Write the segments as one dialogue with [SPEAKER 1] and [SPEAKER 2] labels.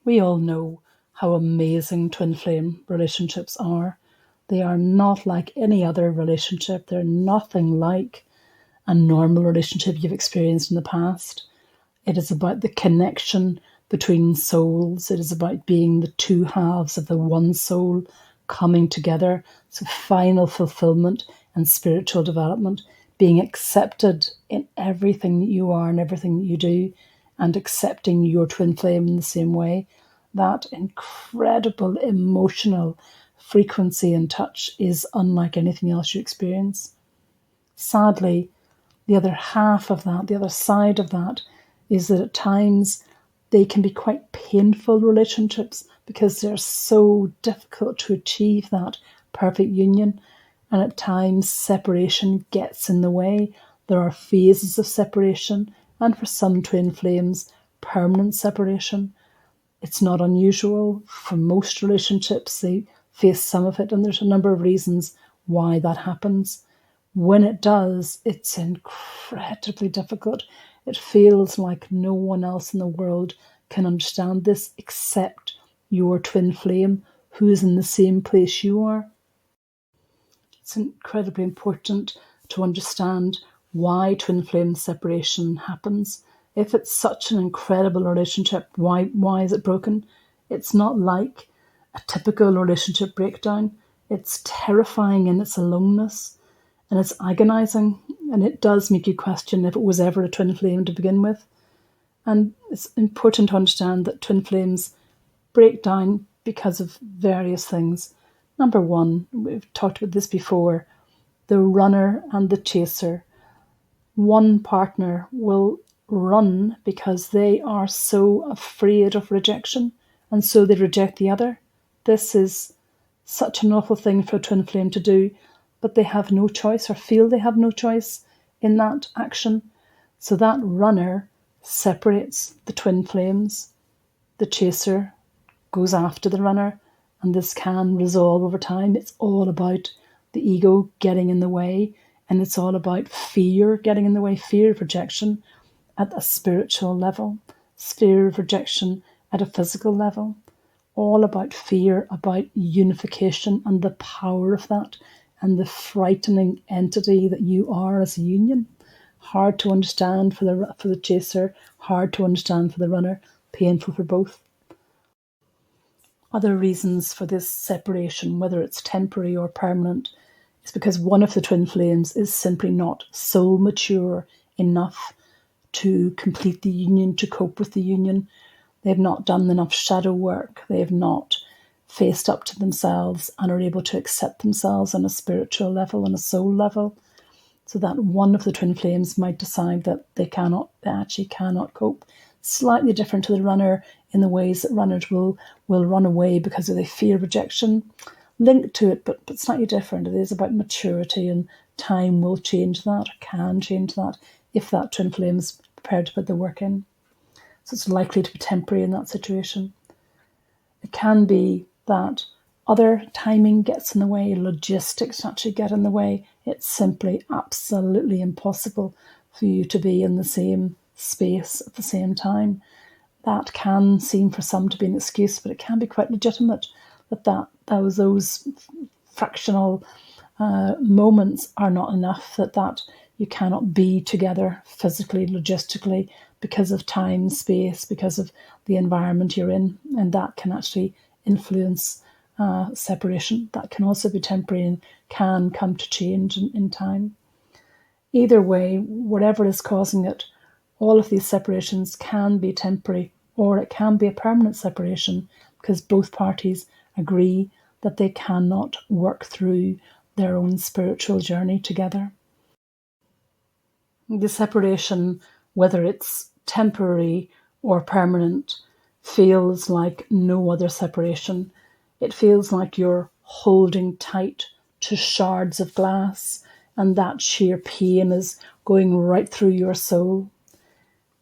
[SPEAKER 1] We all know how amazing twin flame relationships are. They are not like any other relationship. They're nothing like a normal relationship you've experienced in the past. It is about the connection between souls. It is about being the two halves of the one soul coming together. So final fulfillment and spiritual development, being accepted in everything that you are and everything that you do, and accepting your twin flame in the same way. That incredible emotional frequency and touch is unlike anything else you experience. Sadly, the other half of that, the other side of that, is that at times they can be quite painful relationships because they're so difficult to achieve that perfect union. And at times separation gets in the way. There are phases of separation, and for some twin flames, permanent separation. It's not unusual. For most relationships, they face some of it, and there's a number of reasons why that happens. When it does, it's incredibly difficult. It feels like no one else in the world can understand this except your twin flame, who is in the same place you are. It's incredibly important to understand why twin flame separation happens. If it's such an incredible relationship, why is it broken? It's not like a typical relationship breakdown. It's terrifying in its aloneness, and it's agonizing, and it does make you question if it was ever a twin flame to begin with. And it's important to understand that twin flames break down because of various things. Number one, we've talked about this before, the runner and the chaser. One partner will run because they are so afraid of rejection, and so they reject the other. This is such an awful thing for a twin flame to do, but they have no choice, or feel they have no choice in that action. So that runner separates the twin flames. The chaser goes after the runner, and this can resolve over time. It's all about the ego getting in the way, and it's all about fear getting in the way, fear of rejection at a spiritual level, fear of rejection at a physical level. All about fear, about unification and the power of that, and the frightening entity that you are as a union. Hard to understand for the chaser, hard to understand for the runner, painful for both. Other reasons for this separation, whether it's temporary or permanent, is because one of the twin flames is simply not soul mature enough to complete the union, to cope with the union. They've not done enough shadow work. They have not faced up to themselves and are able to accept themselves on a spiritual level, on a soul level. So that one of the twin flames might decide that they actually cannot cope. Slightly different to the runner in the ways that runners will run away because they fear rejection. Linked to it, but slightly different. It is about maturity, and time will change that, or can change that, if that twin flame is prepared to put the work in. So it's likely to be temporary in that situation. It can be that other timing gets in the way, logistics actually get in the way. It's simply absolutely impossible for you to be in the same space at the same time. That can seem for some to be an excuse, but it can be quite legitimate that those fractional moments are not enough, that you cannot be together physically, logistically, because of time, space, because of the environment you're in, and that can actually influence separation. That can also be temporary and can come to change in time. Either way, whatever is causing it, all of these separations can be temporary, or it can be a permanent separation because both parties agree that they cannot work through their own spiritual journey together. The separation, whether it's temporary or permanent, feels like no other separation. It feels like you're holding tight to shards of glass, and that sheer pain is going right through your soul.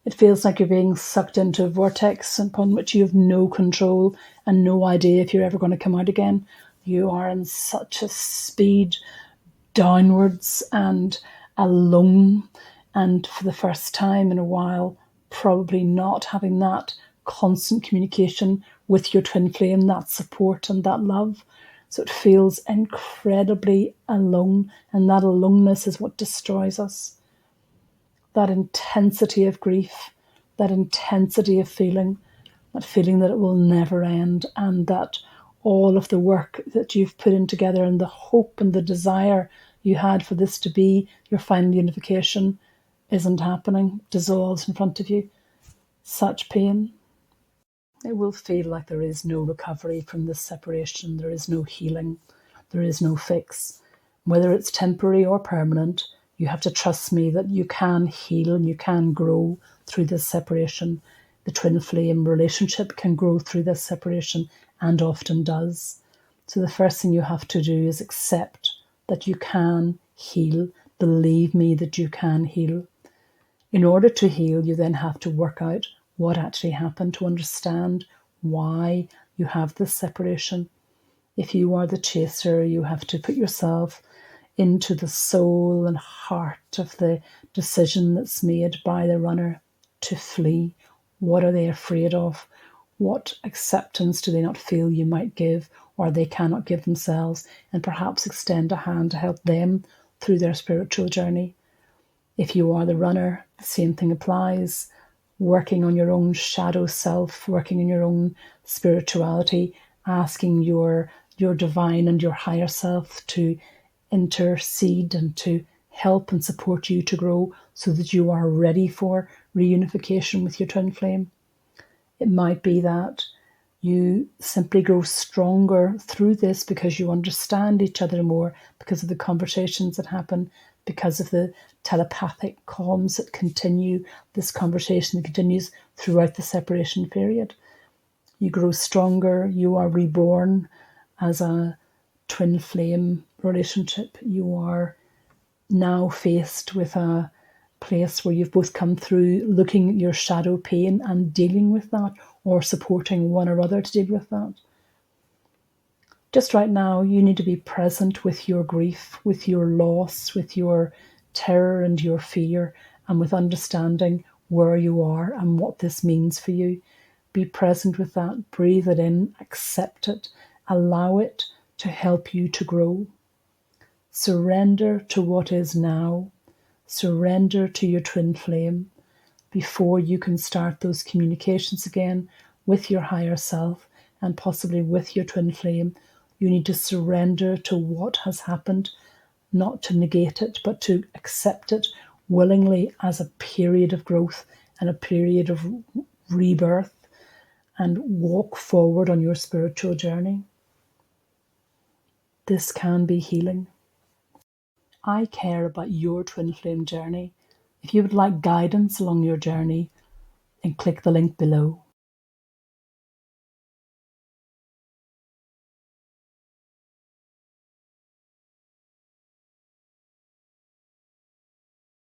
[SPEAKER 1] It feels like you're being sucked into a vortex upon which you have no control and no idea if you're ever going to come out again. You are in such a speed downwards and alone, and for the first time in a while, probably not having that constant communication with your twin flame, that support and that love. So it feels incredibly alone, and that aloneness is what destroys us. That intensity of grief, that intensity of feeling, that feeling that it will never end, and that all of the work that you've put in together and the hope and the desire you had for this to be your final unification isn't happening, dissolves in front of you. Such pain. It will feel like there is no recovery from this separation. There is no healing. There is no fix. Whether it's temporary or permanent, you have to trust me that you can heal and you can grow through this separation. The twin flame relationship can grow through this separation and often does. So the first thing you have to do is accept that you can heal. Believe me that you can heal. In order to heal, you then have to work out what actually happened, to understand why you have this separation. If you are the chaser, you have to put yourself into the soul and heart of the decision that's made by the runner to flee. What are they afraid of? What acceptance do they not feel you might give or they cannot give themselves? And perhaps extend a hand to help them through their spiritual journey. If you are the runner, the same thing applies. Working on your own shadow self, working on your own spirituality, asking your divine and your higher self to intercede and to help and support you to grow so that you are ready for reunification with your twin flame. It might be that you simply grow stronger through this because you understand each other more, because of the conversations that happen, because of the telepathic comms that continue, this conversation that continues throughout the separation period. You grow stronger, you are reborn as a twin flame relationship. You are now faced with a place where you've both come through looking at your shadow pain and dealing with that, or supporting one or other to deal with that. Just right now, you need to be present with your grief, with your loss, with your terror and your fear, and with understanding where you are and what this means for you. Be present with that, breathe it in, accept it, allow it to help you to grow. Surrender to what is now. Surrender to your twin flame before you can start those communications again with your higher self and possibly with your twin flame. You need to surrender to what has happened, not to negate it, but to accept it willingly as a period of growth and a period of rebirth, and walk forward on your spiritual journey. This can be healing. I care about your twin flame journey. If you would like guidance along your journey, then click the link below.